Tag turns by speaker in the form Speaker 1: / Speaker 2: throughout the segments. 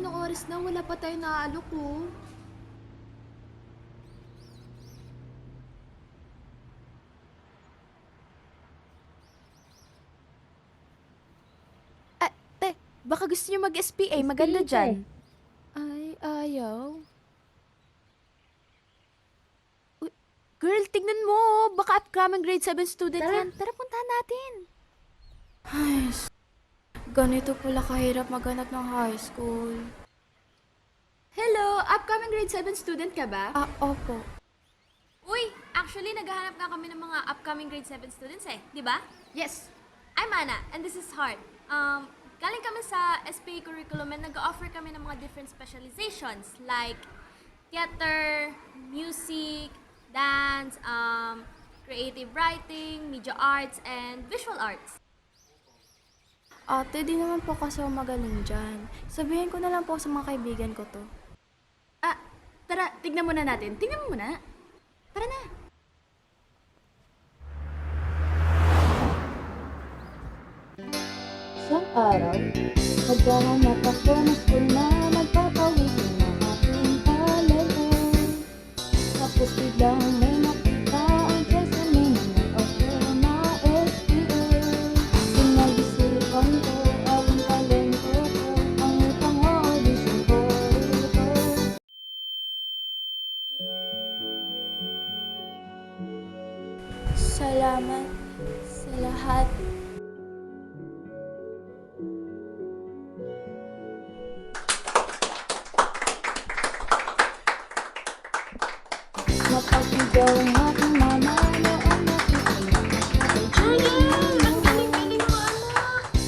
Speaker 1: anong oras na? Wala pa tayo naaalok oh. Te, baka gusto niyo mag-SPA. Maganda dyan. Ay, ayaw. Uy, girl, tignan mo. Baka upcoming grade 7 student yan. Tara, puntahan natin.
Speaker 2: Ay, ganito pala kahirap maghanap ng high school.
Speaker 1: Hello, upcoming grade 7 student ka ba?
Speaker 2: Opo.
Speaker 1: Uy, actually, naghahanap nga kami ng mga upcoming grade 7 students di ba? Yes. I'm Ana, and this is Heart. Galing kami sa SPA curriculum and nag-offer kami ng mga different specializations like theater, music, dance, creative writing, media arts, and visual arts.
Speaker 2: Ate, di naman po kasi ako magaling dyan. Sabihin ko na lang po sa mga kaibigan ko to.
Speaker 1: Tara, tignan muna natin. Tignan mo muna. Tara na.
Speaker 3: Isang araw, naghahanap ako ng school na nagpapawisin ng aking talento. Tapos biglang may nakita ang resume na nag-offer na SPA. Pinag-isipan ko ang talento ko, ang utang audition ko rito.
Speaker 2: Salamat sa lahat.
Speaker 3: Napagbigaw ang aking mama noong nakita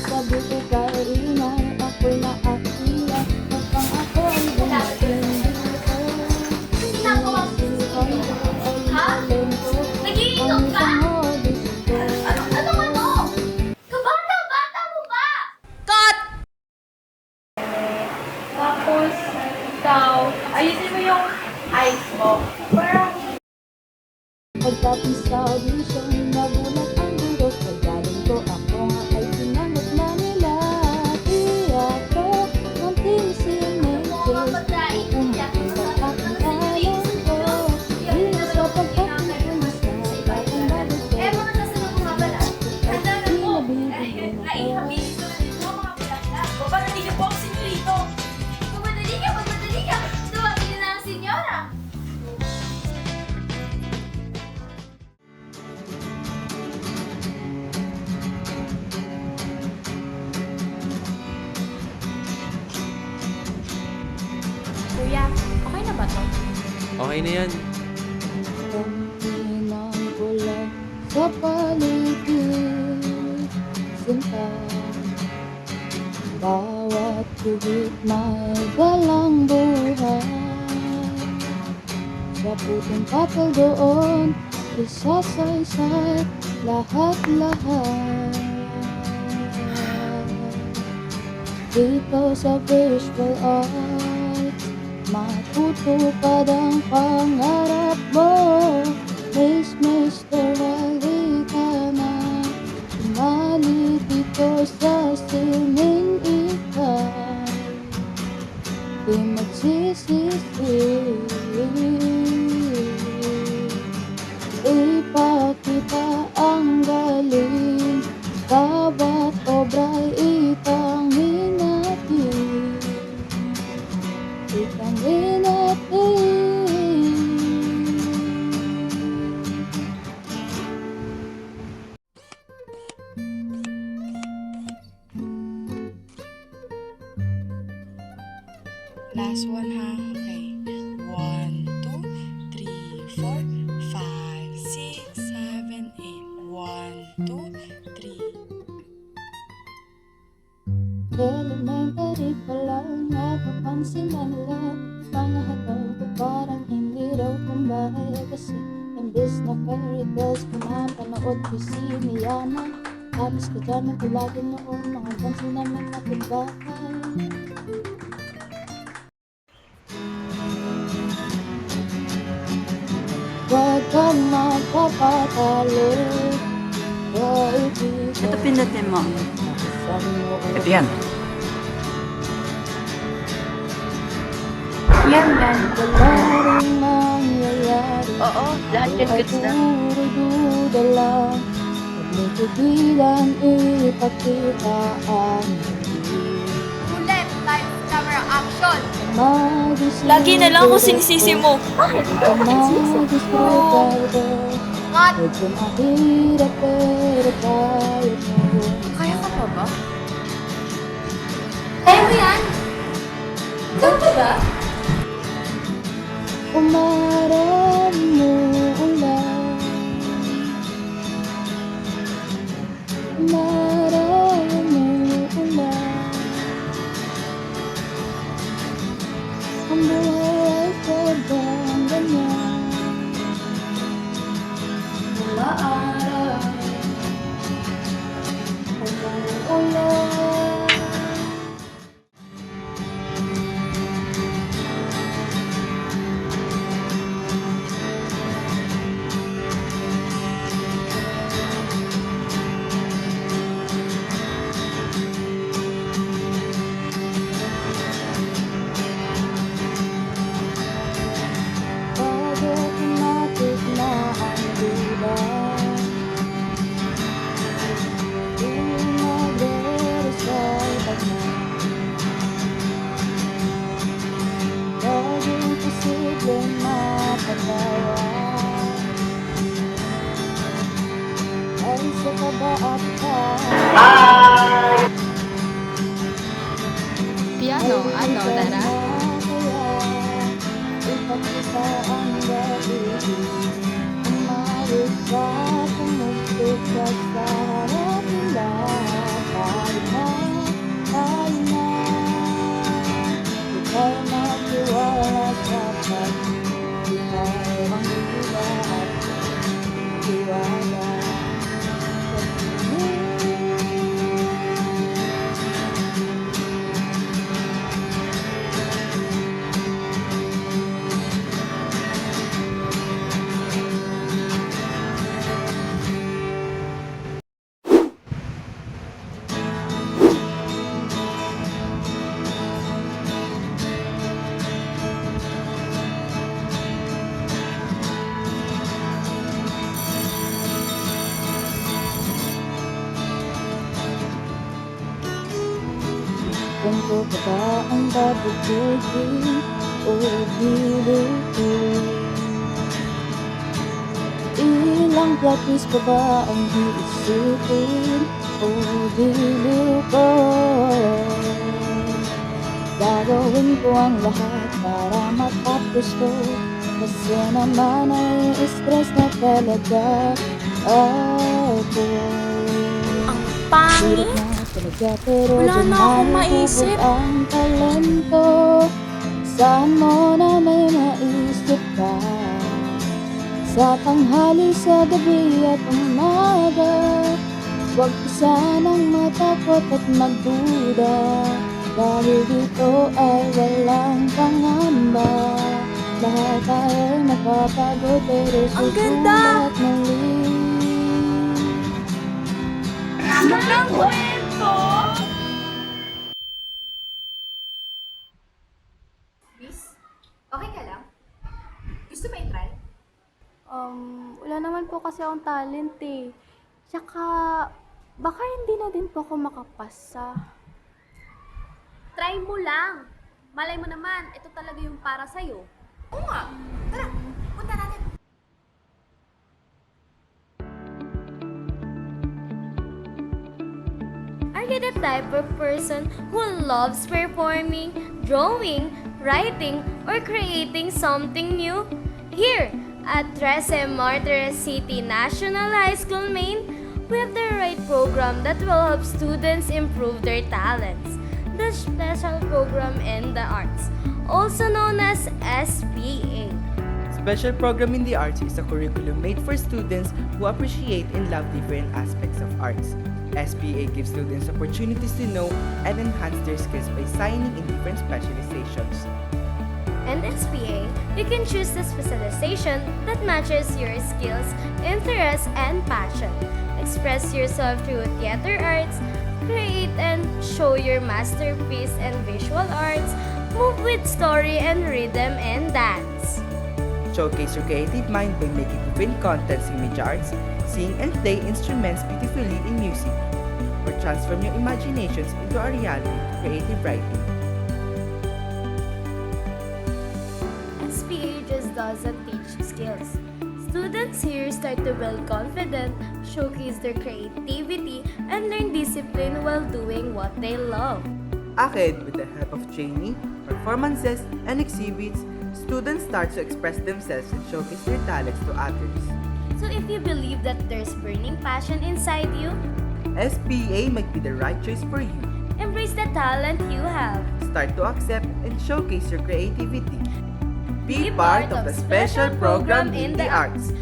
Speaker 3: sabi ko kay inay, ako'y naakiya upang ako ay bumating dito. Pinag-isipan ko ay talento ko, ang utang audition ko.
Speaker 1: Kabata-bata mo ba?
Speaker 4: Tapos, ikaw, ayusin mo yung eyes mo. Parang,
Speaker 3: Pagtapos sa audition, nagulat ang guro kay galing ko ako nga ay tinanggap na nila. Teatro ng team signatures, umakita aking talento. Hindi sa pagpapilinis na batang bago ko. At pinabibigyan ako.
Speaker 4: papanaligin po ako sa inyo rito.
Speaker 1: Magmadali ka. Tawagin na ang senyora.
Speaker 2: Kuya, okay na ba to?
Speaker 5: Okay na yan.
Speaker 3: Panghinang pula sa paligid, sinta. Bawat guhit may galang buhay. Sa puting papel doon, isasaysay lahat-lahat. Dito sa visual arts, matutupad ang pangarap mo. Please, Mr. Halika na, sumali dito sa singing ikay. Di magsisisi, ipakita ang galing, bawat obra'y itangin natin. Itangin natin.
Speaker 6: Last one ha. Okay. 1, 2, 3, 4, 5, 6, 7, 8. 1, 2, 3.
Speaker 3: Elementary pa lang, napapansin na nila. Mga hataw ko parang hindi raw kumbahay. Kasi imbis na fairy tales, pinapanood ko si Miyana. Alis ko dyan, nagulagi noon mga bansi namin nakibakay. Huwag kang magpapatalo, kaibigan.
Speaker 7: Ito pindutin mo.
Speaker 3: Sa mo
Speaker 7: Ito yan.
Speaker 4: Yan.
Speaker 3: Wala rin mangyayari.
Speaker 4: Oo, lahat yan
Speaker 3: Ay
Speaker 4: gets na.
Speaker 3: puro duda lang. Huwag mo pigilan, ipakita ang
Speaker 1: Ulit, lights, camera, action!
Speaker 4: Lagi na lang ako sinisisi mo.
Speaker 1: Cut!
Speaker 3: Medyo mahirap pero kaya mo.
Speaker 2: Kaya ka pa ba?
Speaker 1: Kaya mo yan? Ikaw ba ba?
Speaker 3: Umarang mo ulan. Umarang mo ulan. Ang buhay ay sobrang ganyan. Mga araw umuulan. Bago tumatik na ang diba, di nagre-recite na. Laging posibleng mapatawa. Ay sa kaba at
Speaker 2: Piano, ano, Tara?
Speaker 3: Ipagkita ang gabi. Umalis sa tumugtog ka sa harap nila. Tayo na, tayo na. Di tayo magtiwala dapat. Di tayo ang hila at tiwala. Kung ko pa ba ang babugugin o bilutin? Ilang plot twist pa ba ang iisipin o dilutin? Gagawin ko ang lahat para matapos ko, kasi naman ay stress na talaga ako.
Speaker 2: Ang pangit!
Speaker 3: Hirap na talaga pero
Speaker 2: Wala
Speaker 3: dyan
Speaker 2: na akong
Speaker 3: na
Speaker 2: maisip.
Speaker 3: hubog ang talento. Saan mo na may maisip ka? Sa tanghali, sa gabi at umaga, huwag ka sanang matakot at magduda, dahil dito ay walang pangamba. Lahat ay mapapagod pero
Speaker 2: Ang ganda!
Speaker 3: susulat muli.
Speaker 4: Ng kwento!
Speaker 1: Miss, okay ka lang? Gusto mo i-try?
Speaker 2: Wala naman po kasi akong talent eh. Tsaka, baka hindi na din po ako makapasa.
Speaker 1: Try mo lang. Malay mo naman, ito talaga yung para sa'yo. Oo nga. Tara, punta natin.
Speaker 5: Are you the type of person who loves performing, drawing, writing, or creating something new? Here at Trece Martires City National High School, Maine, we have the right program that will help students improve their talents. The Special Program in the Arts, also known as SPA.
Speaker 7: Special Program in the Arts is a curriculum made for students who appreciate and love different aspects of arts. SPA gives students opportunities to know and enhance their skills by signing in different specializations.
Speaker 5: And SPA, you can choose the specialization that matches your skills, interests, and passion. Express yourself through theater arts, create and show your masterpiece in visual arts, Move with story and rhythm and dance.
Speaker 7: Showcase your creative mind by making different contents in media arts, sing and play instruments beautifully in music, or transform your imaginations into a reality through creative writing.
Speaker 5: SPA just doesn't teach skills. Students here start to build confidence, showcase their creativity, and learn discipline while doing what they love.
Speaker 7: Ahead, with the help of training, performances, and exhibits, students start to express themselves and showcase their talents to others.
Speaker 5: So if you believe that there's burning passion inside you,
Speaker 7: SPA might be the right choice for you.
Speaker 5: embrace the talent you have.
Speaker 7: Start to accept and showcase your creativity. Be part of the special program in the arts.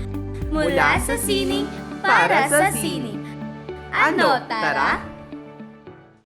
Speaker 5: Mula sa sining, para sa sining. Ano, tara?